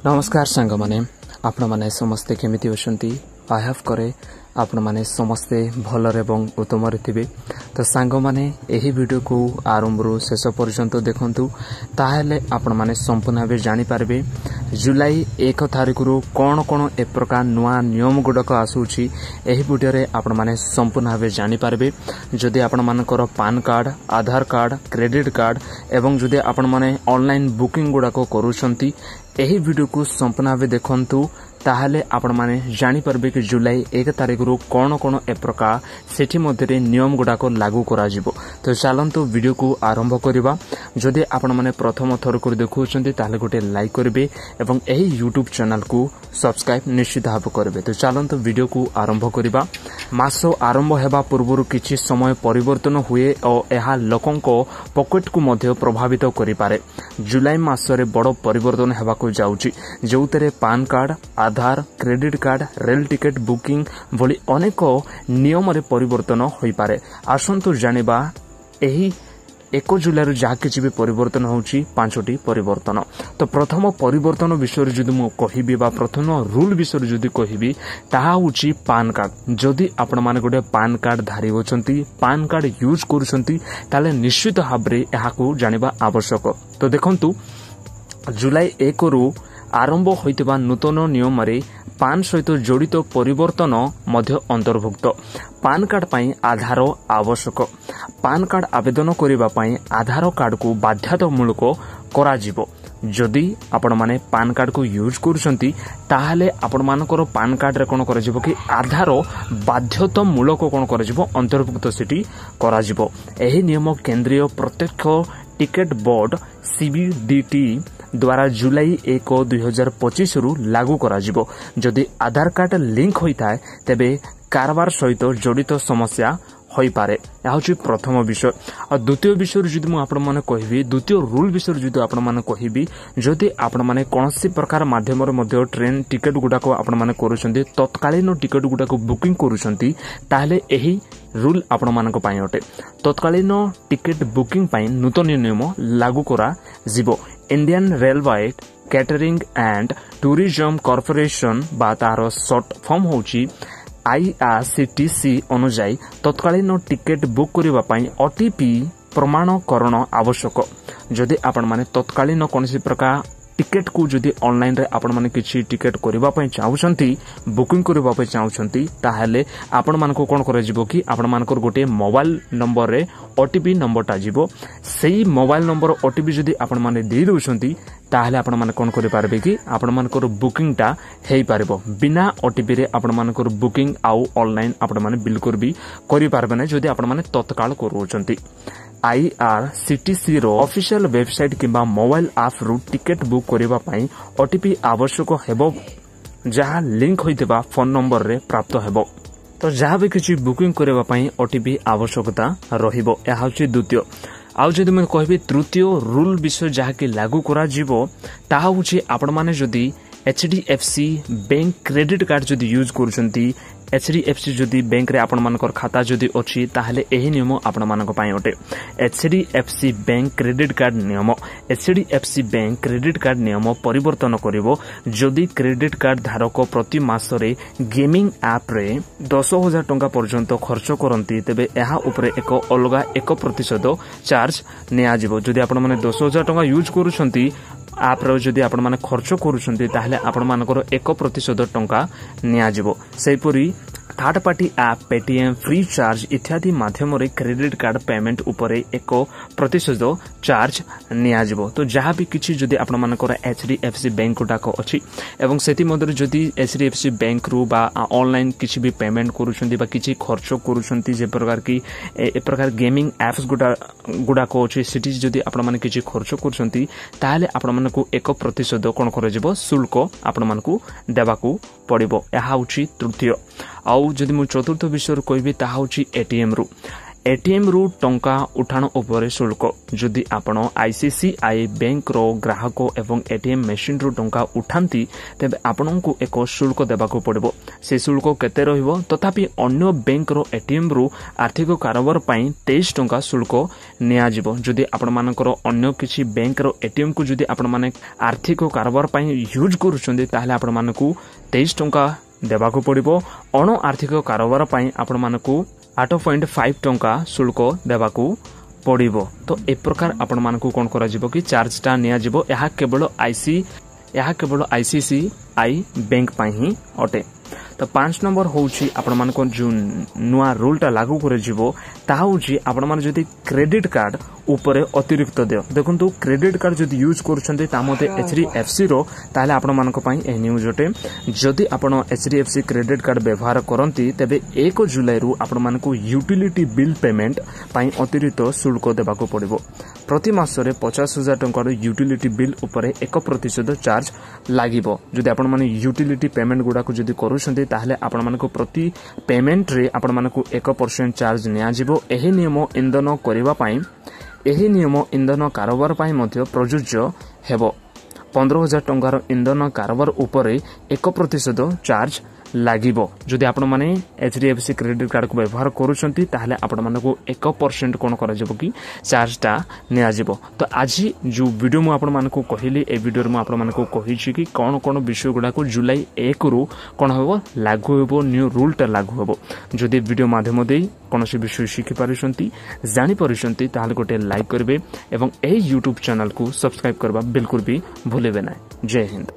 नमस्कार सांग माने आपण माने समस्ते केमिति अछंती आई हैव करे आपण माने समस्ते भलर एवं उत्तम थिबे। तो सांग माने एही वीडियो को आरंभ रु शेष पर्यंत देखंतु ताहेले आपण माने संपूर्ण भाबे जानि पारबे जुलाई 1 तारिख रु कोन कोन ए प्रकार नुआ नियम गुडक आसुची एही वीडियो रे आपण माने संपूर्ण भाबे जानि पारबे। जदि आपण मानकर पान कार्ड, आधार कार्ड, क्रेडिट कार्ड एवं जदि आपण माने ऑनलाइन बुकिंग गुडक करूछंती एही वीडियो को संपूर्ण भाबे देखंतु ताहले आपण माने जानि परबे कि जुलाई 1 तारिख रु कोन कोन ए प्रकार सेठी मध्यरे नियम गुडाको लागू करा जिवो। तो चलंतु वीडियो को आरंभ करिबा। जदि आपण माने प्रथम थर कर देखुछंती ताहले गोटे लाइक करबे एवं एही यूट्यूब चैनल को सब्सक्राइब निश्चित भाव करबे। तो चलंतु वीडियो को आरंभ करिबा। मास आरंभ हेबा पूर्वरु किछि समय परिवर्तन हुए और एहा लोकंको पॉकेट को मध्य प्रभावित करि पारे। जुलाई मासरे बड़ परिवर्तन हेबाको जाउची जोतरे PAN card, Aadhaar, credit card, rail ticket booking भली अनेक नियम रे परिवर्तन होई पारे। आसंतु जानिबा एही 1 जुलाई रु जा किछि भी परिवर्तन होउची 5टी परिवर्तन। तो प्रथम परिवर्तन विषय जदि मु कहिबी बा प्रथम रूल विषय जदि कहिबी ताहा होउची पान कार्ड। जदि आपण माने गोटे पान कार्ड धारी होचंती, पान कार्ड यूज करूचंती ताले निश्चित भाबरे एहाकू जानिबा आवश्यक। तो देखंतु जुलाई 1 रु आरंभ होइतबा नूतन नियम रे पान सहित जड़ित परिवर्तन मध्य अंतर्भुक्त। पान कार्ड पाई आधार आवश्यक। पान कार्ड आवेदन करिबा पाई आधार कार्ड को बाध्यतामूलक करा जिवो। जदि आपण माने पान कार्ड को यूज करूछंती ताहाले आपण मानकर पान कार्ड रे कोन करा जिवो कि आधार बाध्यतामूलक कोन करा जिवो अंतर्भुक्त सिटी करा जिवो। एही नियम केंद्रीय प्रत्यक्ष टिकेट बोर्ड सीबीडीटी द्वारा जुलाई 1 2025 रु लागू करा जिवो। जदि आधार कार्ड लिंक होइताय तेबे कारबार सहित जड़ित समस्या होई पारे। या होची प्रथम विषय। और द्वितीय विषय जदि मु आपण माने कहिबी, द्वितीय रूल विषय जदि आपण माने कहिबी, जदि आपण माने कोनोसी प्रकार माध्यम रे मध्य ट्रेन टिकेट गुडाको आपण माने करूछंती, तत्कालीन टिकेट गुडाको बुकिंग करूछंती ताहले एही रूल आपण मानक पाई अटे। तत्कालीन टिकेट बुकिंग पाई नूतन नियम लागू करा जिवो। Indian railway catering and tourism corporation बा तार शॉर्ट फॉर्म होची IRCTC अनुजाई तत्कालीन टिकेट बुक करिबा पाई OTP प्रमाणकरण आवश्यक। जदि आपण माने तत्कालीन कोनसी प्रकार टिकेट को जदि ऑनलाइन रे आपण माने किछि टिकेट करिबा पय चाहुछंती, बुकिंग करिबा पय चाहुछंती ताहाले आपण मानको कोन करे जिवो कि आपण मानकर गोटे मोबाइल नंबर रे OTP नंबरटा जिवो। सेही मोबाइल नंबर OTP जदि आपण माने दे दोछंती ताहाले आपण माने कोन करि पारबे कि आपण मानकर बुकिंगटा हेई पारबो। बिना OTP रे आपण मानकर बुकिंग आउ ऑनलाइन आपण माने बिल्कुल भी करि पारबे नै जदि आपण माने तत्काल करूछंती। IRCTC रो ऑफिशियल वेबसाइट किबा मोबाइल ऐप रु टिकेट बुक करिबा पई OTP आवश्यक हेबो जहा लिंक होइतबा फोन नंबर रे प्राप्त हेबो। तो जहा भी किछि बुकिंग करिबा पई OTP आवश्यकता रहिबो। या होछि द्वितीय। आउ जदि मैं कहबी तृतीय रूल विषय जहा कि लागू करा जिवो ताहा होछि आपण माने जदि HDFC बैंक क्रेडिट कार्ड जदि यूज करूछंती, HDFC जदि बैंक रे आपण मानकर खाता जदि अछि ताहले एही नियम आपण मानक पई अटे। HDFC बैंक क्रेडिट कार्ड नियम। HDFC बैंक क्रेडिट कार्ड नियम परिवर्तन करिवो जदि क्रेडिट कार्ड धारक प्रति मासरे गेमिंग ऐप रे 10,000 टंका पर्यंत खर्च करंती तेबे एहा ऊपर एक अलगा 1% चार्ज निया जिवो। जदि आपण माने 10,000 टंका यूज करूछंती आप जदि आपण माने खर्च करूछंती ताहले आपण मानकर 1% टंका निया जिवो। सेपरी third party app Paytm, free charge इत्यादि माध्यम रे क्रेडिट कार्ड पेमेंट उपरे 1% चार्ज निया जिवो। तो जहा भी किछि जदि आपण मानकर HDFC बैंक गुडाको अछि एवं सेति मधुर जदि HDFC बैंक रु बा ऑनलाइन किछि भी पेमेंट करूछंती बा किछि खर्च करूछंती जे प्रकार की ए प्रकार गेमिंग ऐप्स गुडाको अछि सिटी जदि आपण माने किछि खर्च करूछंती ताहले आपण मानकू 1% कोन कर जिवो शुल्क आपण मानकू देबाकू पड़िबो। एहा होछि तृतीय। आउ जदि मु चतुर्थ विषय कहबी ताहा होछि एटीएम रु। एटीएम रु टंका उठाण उपरे शुल्क जदि आपण आईसीसीआई बैंक रो ग्राहक एवं एटीएम मशीन रु टंका उठांती तेबे आपणको एक शुल्क देबाको पड़िबो। से शुल्क केते रहिबो तथापि अन्य बैंक रो एटीएम रु आर्थिक कारोबार पई 23 टंका शुल्क निया जिवो। जदि आपण मानकर अन्य किछि बैंक रो एटीएम को जदि आपण माने आर्थिक कारोबार पई यूज करूछन्ती ताहले आपण मानकू 23 टंका देबाको पड़िबो। अण आर्थिक कारोबार पई आपण मानकू 8.5 टंका शुल्क देबाकू पड़िबो। तो ए प्रकार आपण मानकू कोन करा जिवो कि चार्ज टा निया जिवो। यह केवल आईसीसीआई बैंक पई ही अटे। तो 5 नंबर होउची आपण मानको जो नुआ रूल टा लागू करे जिवो ता होउची आपण मान जदी क्रेडिट कार्ड ऊपर अतिरिक्त देव देखंतु क्रेडिट कार्ड जदी यूज करूछन्ते ता मते एचडीएफसी रो ताले आपण मानको पई ए न्यूज अटे। जदी आपण एचडीएफसी क्रेडिट कार्ड व्यवहार करंती तबे 1 जुलाई रु आपण मानको यूटिलिटी बिल पेमेंट पई अतिरिक्त शुल्क देबाको पड़िबो। प्रति मासरे 50,000 टंका रो यूटिलिटी बिल ऊपर 1% चार्ज लागिबो। जदी आपण माने यूटिलिटी पेमेंट गुडा को जदी करूछन्ते ताहले आपण मानको प्रति पेमेंट रे आपण मानको 1% चार्ज निया जिवो। एही नियम इंधन करिवा पई एही नियम इंधन कारोबार पई मध्ये प्रযোज्य हेबो। 15,000 टंकार इंधन कारोबार ऊपर 1% चार्ज लागिबो। जदि आपण माने एचडीएफसी क्रेडिट कार्ड को व्यवहार करूछन्ती ताहले आपण मानको 1% कोन करा जबो कि चार्ज टा निया जिवो। तो आज जो वीडियो मु आपण मानको कहिली ए वीडियो रे मु आपण मानको कहिछि कि कोन कोन विषय गुडा को जुलाई 1 रु कोन होबो लागू होबो न्यू रूल टा लागू होबो। जदि वीडियो माध्यम देई कोनोसी विषय शिखि पारिसंती जानि पारिसंती ताहले गोटे लाइक करबे एवं ए यूट्यूब चैनल को सब्सक्राइब करबा बिल्कुल भी भूलेबे ना। जय हिंद।